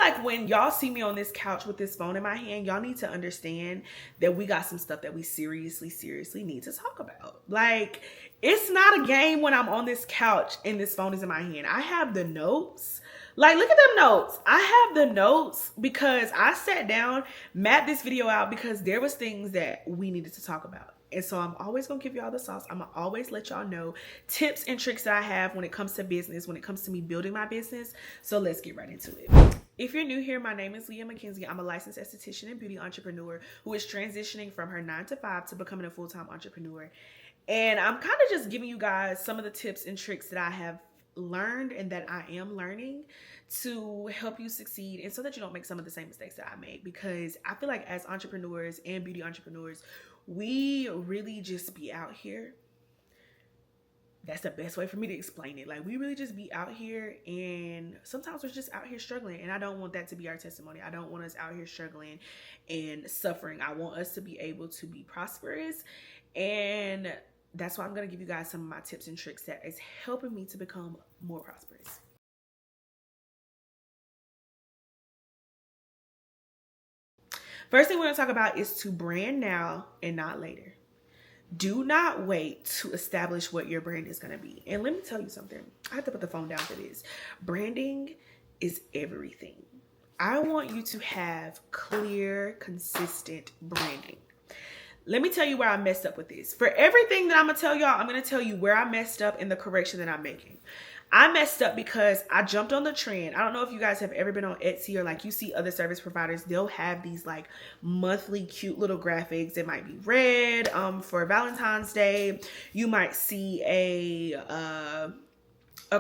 like when y'all see me on this couch with this phone in my hand, y'all need to understand that we got some stuff that we seriously need to talk about. Like, it's not a game when I'm on this couch and this phone is in my hand. I have the notes. Like, look at them notes. I have the notes because I sat down, mapped this video out because there was things that we needed to talk about. And so I'm always going to give y'all the sauce. I'm going to always let y'all know tips and tricks that I have when it comes to business, when it comes to me building my business. So let's get right into it. If you're new here, my name is Leah McKenzie. I'm a licensed esthetician and beauty entrepreneur who is transitioning from her 9-to-5 to becoming a full-time entrepreneur. And I'm kind of just giving you guys some of the tips and tricks that I have learned and that I am learning to help you succeed, and so that you don't make some of the same mistakes that I made. Because I feel like as entrepreneurs and beauty entrepreneurs, we really just be out here. That's the best way for me to explain it. Like, we really just be out here, and sometimes we're just out here struggling, and I don't want that to be our testimony. I don't want us out here struggling and suffering. I want us to be able to be prosperous, and that's why I'm going to give you guys some of my tips and tricks that is helping me to become more prosperous. First thing we're going to talk about is to brand now and not later. Do not wait to establish what your brand is going to be. And let me tell you something. I have to put the phone down for this. Branding is everything. I want you to have clear, consistent branding. Let me tell you where I messed up with this. For everything that I'm going to tell y'all, I'm going to tell you where I messed up and the correction that I'm making. I messed up because I jumped on the trend. I don't know if you guys have ever been on Etsy or like you see other service providers. They'll have these like monthly cute little graphics. It might be red for Valentine's Day. You might see a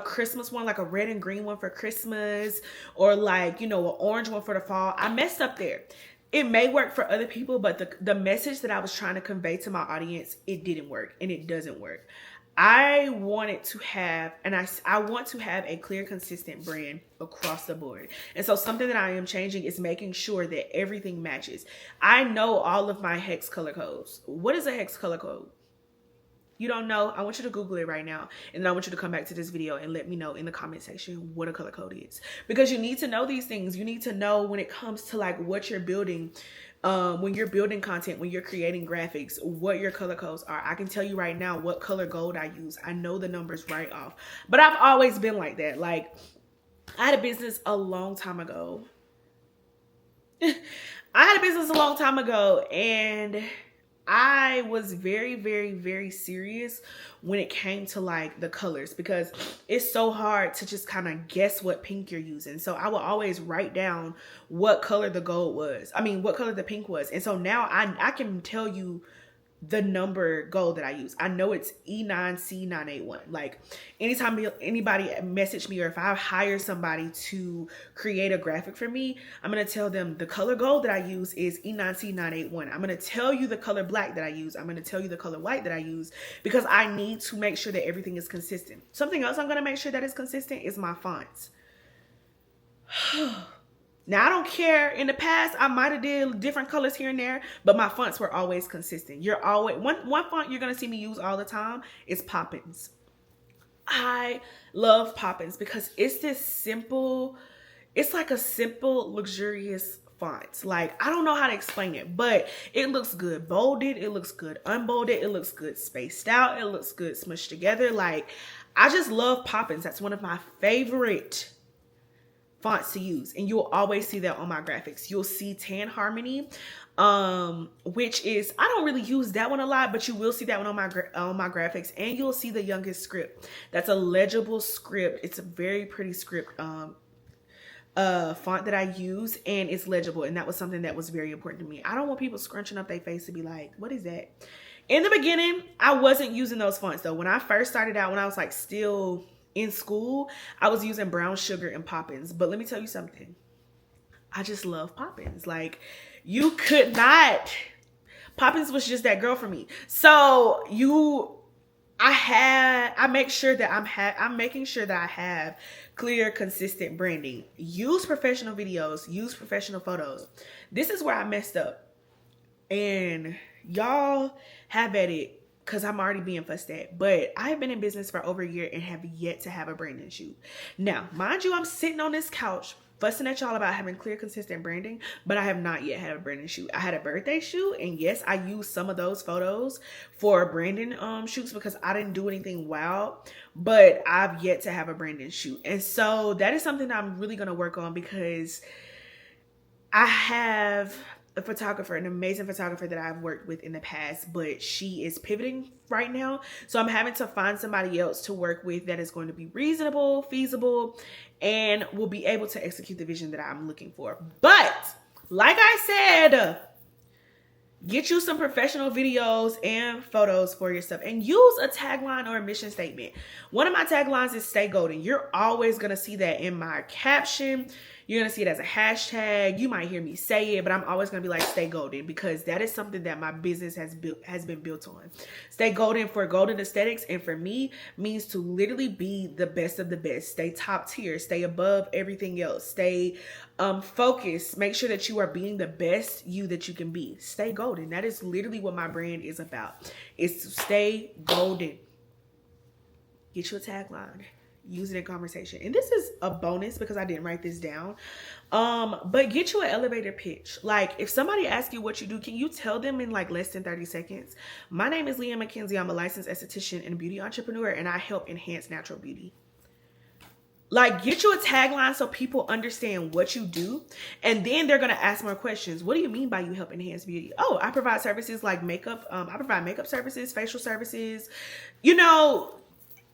Christmas one, like a red and green one for Christmas, or like, you know, an orange one for the fall. I messed up there. It may work for other people, but the message that I was trying to convey to my audience, it didn't work, and it doesn't work. I wanted to have, and I want to have a clear, consistent brand across the board. And so something that I am changing is making sure that everything matches. I know all of my hex color codes. What is a hex color code? You don't know? I want you to Google it right now. And then I want you to come back to this video and let me know in the comment section what a color code is. Because you need to know these things. You need to know when it comes to like what you're building, when you're building content, when you're creating graphics, what your color codes are. I can tell you right now what color gold I use. I know the numbers right off. But I've always been like that. Like, I had a business a long time ago. And I was very serious when it came to like the colors, because it's so hard to just kind of guess what pink you're using. So I will always write down what color the gold was. I mean, what color the pink was. And so now I can tell you the number gold that I use. I know it's E9C981. Like, anytime anybody message me, or if I hire somebody to create a graphic for me, I'm going to tell them the color gold that I use is E9C981. I'm going to tell you the color black that I use. I'm going to tell you the color white that I use, because I need to make sure that everything is consistent. Something else I'm going to make sure that is consistent is my fonts. Now, I don't care. In the past, I might have did different colors here and there, but my fonts were always consistent. You're always one font you're going to see me use all the time is Poppins. I love Poppins because it's this simple, it's like a simple, luxurious font. Like, I don't know how to explain it, but it looks good bolded. It looks good unbolded. It looks good spaced out. It looks good smushed together. Like, I just love Poppins. That's one of my favorite fonts to use, and you'll always see that on my graphics. You'll see Tan Harmony, which is, I don't really use that one a lot, but you will see that one on my graphics. And you'll see the Youngest script. That's a legible script. It's a very pretty script font that I use, and it's legible. And that was something that was very important to me. I don't want people scrunching up their face to be like, what is that? In the beginning, I wasn't using those fonts though. When I first started out, when I was like still in school, I was using Brown Sugar and Poppins. But let me tell you something. I just love Poppins. Like, you could not. Poppins was just that girl for me. So I'm making sure that I have clear, consistent branding. Use professional videos. Use professional photos. This is where I messed up. And y'all have at it, because I'm already being fussed at. But I have been in business for over a year and have yet to have a branding shoot. Now, mind you, I'm sitting on this couch fussing at y'all about having clear, consistent branding, but I have not yet had a branding shoot. I had a birthday shoot, and yes, I used some of those photos for branding shoots because I didn't do anything wild, but I've yet to have a branding shoot. And so that is something that I'm really going to work on, because I have a photographer, an amazing photographer that I've worked with in the past, but she is pivoting right now. So I'm having to find somebody else to work with that is going to be reasonable, feasible, and will be able to execute the vision that I'm looking for. But like I said, get you some professional videos and photos for yourself, and use a tagline or a mission statement. One of my taglines is stay golden. You're always going to see that in my caption. You're going to see it as a hashtag. You might hear me say it, but I'm always going to be like, stay golden, because that is something that my business has been built on. Stay golden for golden aesthetics, and for me, means to literally be the best of the best. Stay top tier. Stay above everything else. Stay focused. Make sure that you are being the best you that you can be. Stay golden. That is literally what my brand is about. It's to stay golden. Get you a tagline. Use it in conversation. And this is a bonus because I didn't write this down. But get you an elevator pitch. Like, if somebody asks you what you do, can you tell them in like less than 30 seconds? My name is Leah McKenzie. I'm a licensed esthetician and beauty entrepreneur, and I help enhance natural beauty. Like, get you a tagline so people understand what you do, and then they're going to ask more questions. What do you mean by you help enhance beauty? Oh, I provide services like makeup. I provide makeup services, facial services,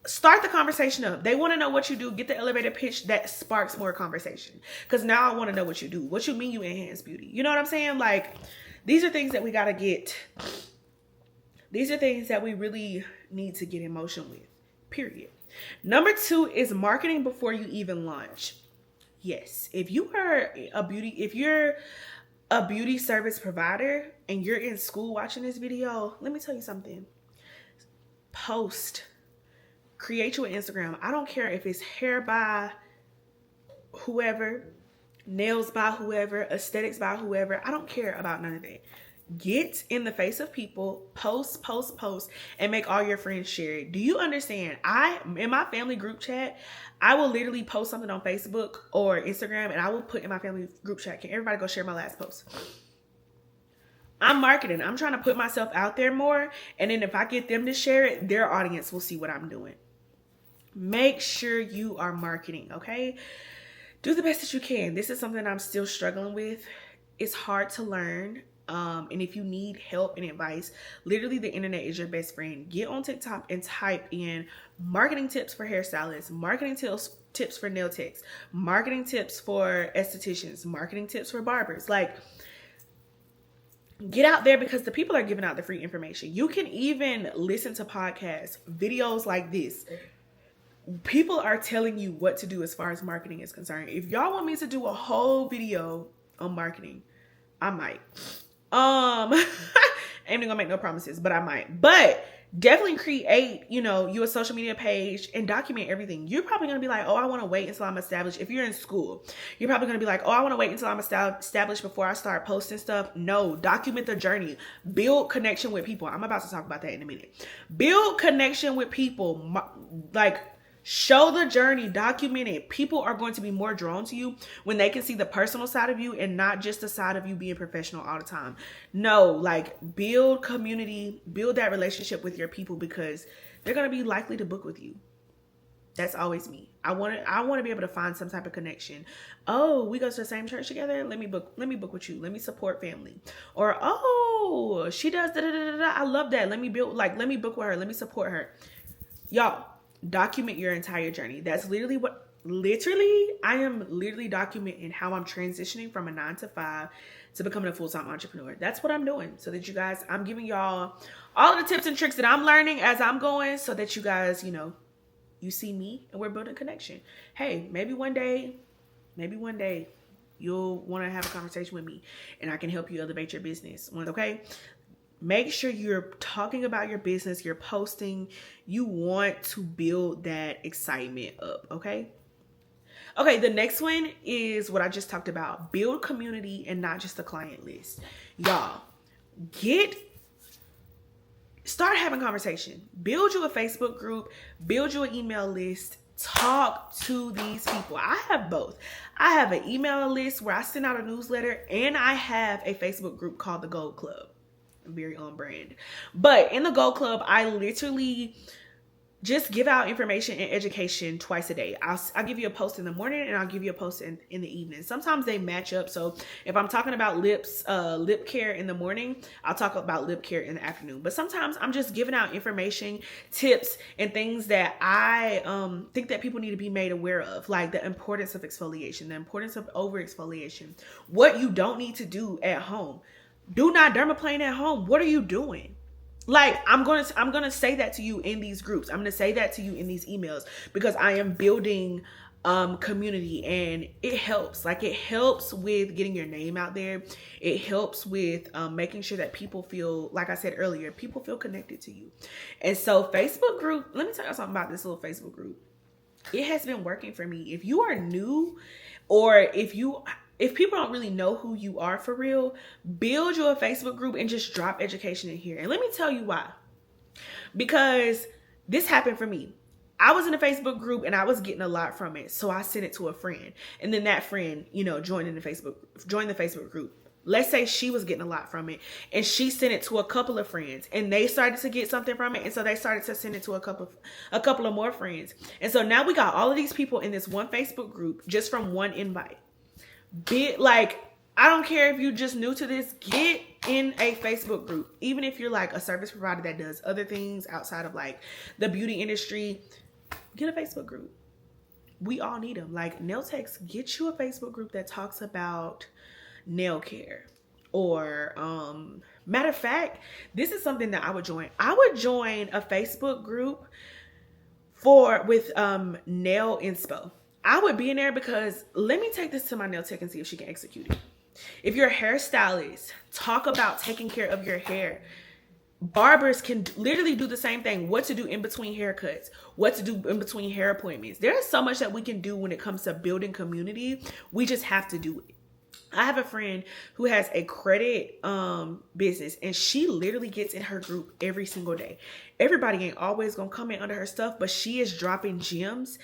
start the conversation up. They want to know what you do. Get the elevator pitch that sparks more conversation. Because now I want to know what you do. What you mean you enhance beauty? You know what I'm saying? Like, these are things that we got to get. These are things that we really need to get in motion with. Period. Number 2 is marketing before you even launch. Yes. If you're a beauty service provider and you're in school watching this video, let me tell you something. Create you an Instagram. I don't care if it's hair by whoever, nails by whoever, aesthetics by whoever. I don't care about none of that. Get in the face of people, post, and make all your friends share it. Do you understand? In my family group chat, I will literally post something on Facebook or Instagram, and I will put in my family group chat, can everybody go share my last post? I'm marketing. I'm trying to put myself out there more, and then if I get them to share it, their audience will see what I'm doing. Make sure you are marketing, okay? Do the best that you can. This is something I'm still struggling with. It's hard to learn. And if you need help and advice, literally the internet is your best friend. Get on TikTok and type in marketing tips for hairstylists, marketing tips for nail techs, marketing tips for estheticians, marketing tips for barbers. Like, get out there, because the people are giving out the free information. You can even listen to podcasts, videos like this. People are telling you what to do as far as marketing is concerned. If y'all want me to do a whole video on marketing, I might. I ain't gonna make no promises, but I might. But definitely create, you a social media page and document everything. You're probably gonna be like, oh, I want to wait until I'm established. If you're in school, you're probably gonna be like, oh, I want to wait until I'm established before I start posting stuff. No, document the journey. Build connection with people. I'm about to talk about that in a minute. Build connection with people. Like, show the journey, document it. People are going to be more drawn to you when they can see the personal side of you and not just the side of you being professional all the time. No, like, build community, build that relationship with your people, because they're going to be likely to book with you. That's always me. I want to be able to find some type of connection. Oh, we go to the same church together. Let me book with you. Let me support family. Or, oh, she does da da da da. I love that. Let me book with her. Let me support her. Y'all, document your entire journey. That's literally I am literally documenting how I'm transitioning from a 9-to-5 to becoming a full-time entrepreneur. That's what I'm doing, so that you guys, I'm giving y'all all of the tips and tricks that I'm learning as I'm going, so that you guys, you see me and we're building connection. Hey, maybe one day you'll want to have a conversation with me and I can help you elevate your business. Okay? Make sure you're talking about your business, you're posting. You want to build that excitement up, okay? Okay, the next one is what I just talked about. Build community and not just a client list. Y'all, start having conversation. Build you a Facebook group, build you an email list, Talk to these people. I have both. I have an email list where I send out a newsletter, and I have a Facebook group called the Gold Club. Very on brand. But in the Gold Club, I literally just give out information and education twice a day. I'll give you a post in the morning, and I'll give you a post in the evening. Sometimes they match up. So if I'm talking about lip care in the morning, I'll talk about lip care in the afternoon. But sometimes I'm just giving out information, tips, and things that I think that people need to be made aware of, like the importance of exfoliation, the importance of over exfoliation, what you don't need to do at home. Do not dermaplane at home. What are you doing? Like, I'm gonna say that to you in these groups. I'm gonna say that to you in these emails, because I am building community, and it helps. Like, it helps with getting your name out there. It helps with making sure that people feel, like I said earlier, people feel connected to you. And so Facebook group, let me tell you something about this little Facebook group. It has been working for me. If you are new, or if people don't really know who you are for real, build your Facebook group and just drop education in here. And let me tell you why. Because this happened for me. I was in a Facebook group and I was getting a lot from it. So I sent it to a friend. And then that friend, joined the Facebook group. Let's say she was getting a lot from it, and she sent it to a couple of friends, and they started to get something from it. And so they started to send it to a couple of more friends. And so now we got all of these people in this one Facebook group just from one invite. I don't care if you're just new to this, get in a Facebook group. Even if you're like a service provider that does other things outside of like the beauty industry, get a Facebook group. We all need them. Like, nail techs, get you a Facebook group that talks about nail care. Or matter of fact, this is something that I would join. I would join a Facebook group with nail inspo. I would be in there because, let me take this to my nail tech and see if she can execute it. If you're a hairstylist, talk about taking care of your hair. Barbers can literally do the same thing. What to do in between haircuts, what to do in between hair appointments. There is so much that we can do when it comes to building community. We just have to do it. I have a friend who has a credit business, and she literally gets in her group every single day. Everybody ain't always gonna comment under her stuff, but she is dropping gems,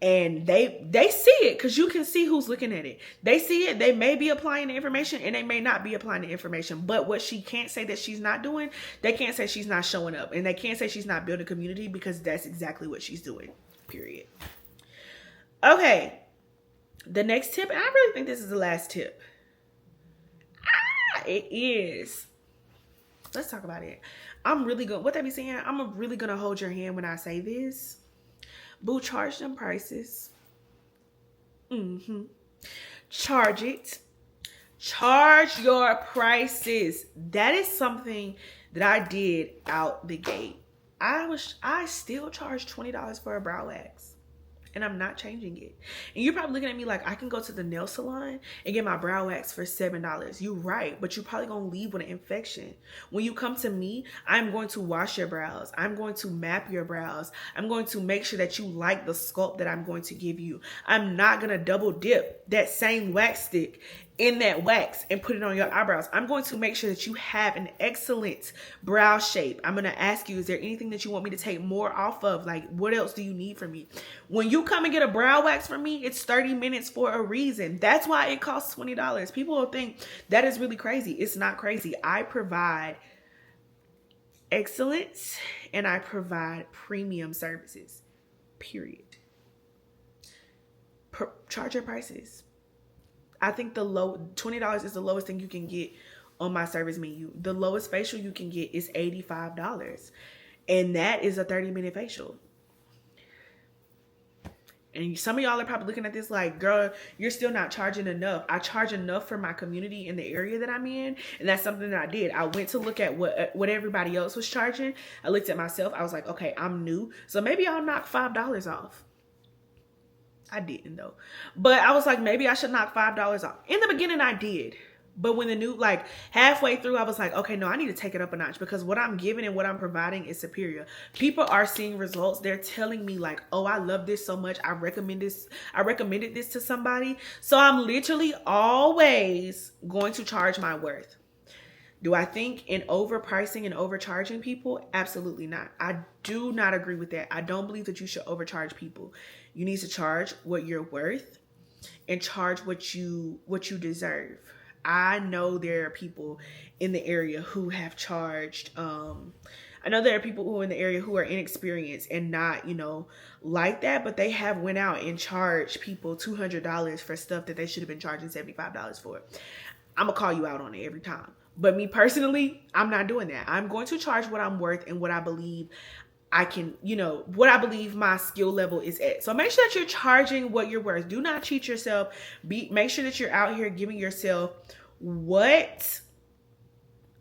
and they see it, because you can see who's looking at it. They see it. They may be applying the information, and they may not be applying the information. But what she can't say that she's not doing, they can't say she's not showing up, and they can't say she's not building community, because that's exactly what she's doing. Period. Okay. The next tip, and I really think this is the last tip. It is. Let's talk about it. I'm really good. What they be saying? I'm really gonna hold your hand when I say this. Boo, charge them prices. Charge it. Charge your prices. That is something that I did out the gate. I still charge $20 for a brow wax. And I'm not changing it. And you're probably looking at me like, I can go to the nail salon and get my brow wax for $7. You're right, but you're probably going to leave with an infection. When you come to me, I'm going to wash your brows. I'm going to map your brows. I'm going to make sure that you like the sculpt that I'm going to give you. I'm not going to double dip that same wax stick in that wax and put it on your eyebrows. I'm going to make sure that you have an excellent brow shape. I'm going to ask you, is there anything that you want me to take more off of? Like, what else do you need from me? When you come and get a brow wax from me, it's 30 minutes for a reason. That's why it costs $20. People will think that is really crazy. It's not crazy. I provide excellence, and I provide premium services, period. Charge your prices. I think $20 is the lowest thing you can get on my service menu. The lowest facial you can get is $85. And that is a 30-minute facial. And some of y'all are probably looking at this like, girl, you're still not charging enough. I charge enough for my community in the area that I'm in. And that's something that I did. I went to look at what everybody else was charging. I looked at myself. I was like, okay, I'm new, so maybe I'll knock $5 off. I didn't though. But I was like, maybe I should knock $5 off. In the beginning, I did. But when halfway through, I was like, okay, no, I need to take it up a notch, because what I'm giving and what I'm providing is superior. People are seeing results. They're telling me like, oh, I love this so much. I recommended this to somebody. So I'm literally always going to charge my worth. Do I think in overpricing and overcharging people? Absolutely not. I do not agree with that. I don't believe that you should overcharge people. You need to charge what you're worth and charge what you deserve. I know there are people in the area who have charged I know there are people who are in the area who are inexperienced and not, like that, but they have went out and charged people $200 for stuff that they should have been charging $75 for. I'm gonna call you out on it every time. But me personally, I'm not doing that. I'm going to charge what I'm worth and what I believe I can, what I believe my skill level is at. So make sure that you're charging what you're worth. Do not cheat yourself. Make sure that you're out here giving yourself what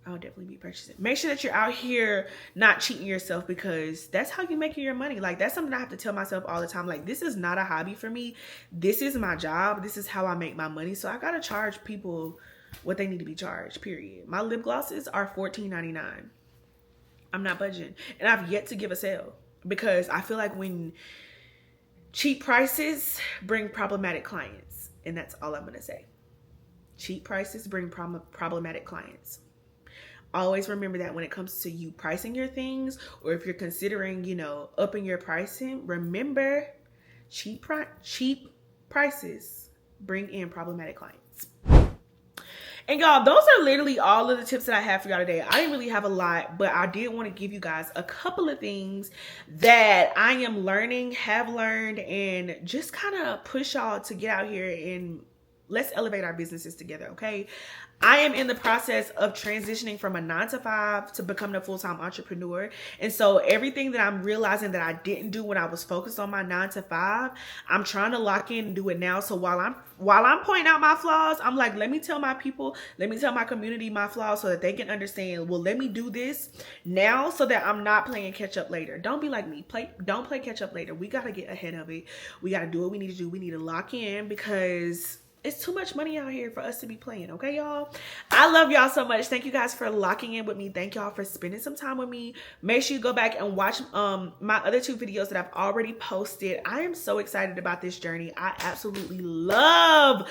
I'll definitely be purchasing. Make sure that you're out here not cheating yourself, because that's how you're making your money. Like, that's something I have to tell myself all the time. Like, this is not a hobby for me. This is my job. This is how I make my money. So I gotta charge people what they need to be charged, period. My lip glosses are $14.99. I'm not budging. And I've yet to give a sale, because I feel like when cheap prices bring problematic clients, and that's all I'm gonna say. Cheap prices bring problematic clients. Always remember that when it comes to you pricing your things, or if you're considering, upping your pricing, remember cheap prices bring in problematic clients. And y'all, those are literally all of the tips that I have for y'all today. I didn't really have a lot, but I did want to give you guys a couple of things that I am learning, have learned, and just kind of push y'all to get out here and let's elevate our businesses together, okay? I am in the process of transitioning from a 9-to-5 to becoming a full-time entrepreneur. And so everything that I'm realizing that I didn't do when I was focused on my 9-to-5, I'm trying to lock in and do it now. So while I'm pointing out my flaws, I'm like, let me tell my people, let me tell my community my flaws so that they can understand, well, let me do this now so that I'm not playing catch up later. Don't be like me. Don't play catch up later. We got to get ahead of it. We got to do what we need to do. We need to lock in, because it's too much money out here for us to be playing, okay, y'all? I love y'all so much. Thank you guys for locking in with me. Thank y'all for spending some time with me. Make sure you go back and watch my other 2 videos that I've already posted. I am so excited about this journey. I absolutely love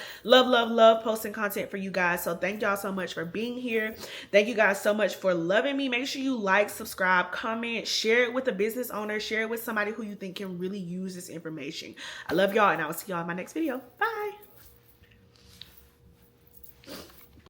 posting content for you guys. So thank y'all so much for being here. Thank you guys so much for loving me. Make sure you like, subscribe, comment, share it with a business owner, share it with somebody who you think can really use this information. I love y'all, and I will see y'all in my next video. Bye.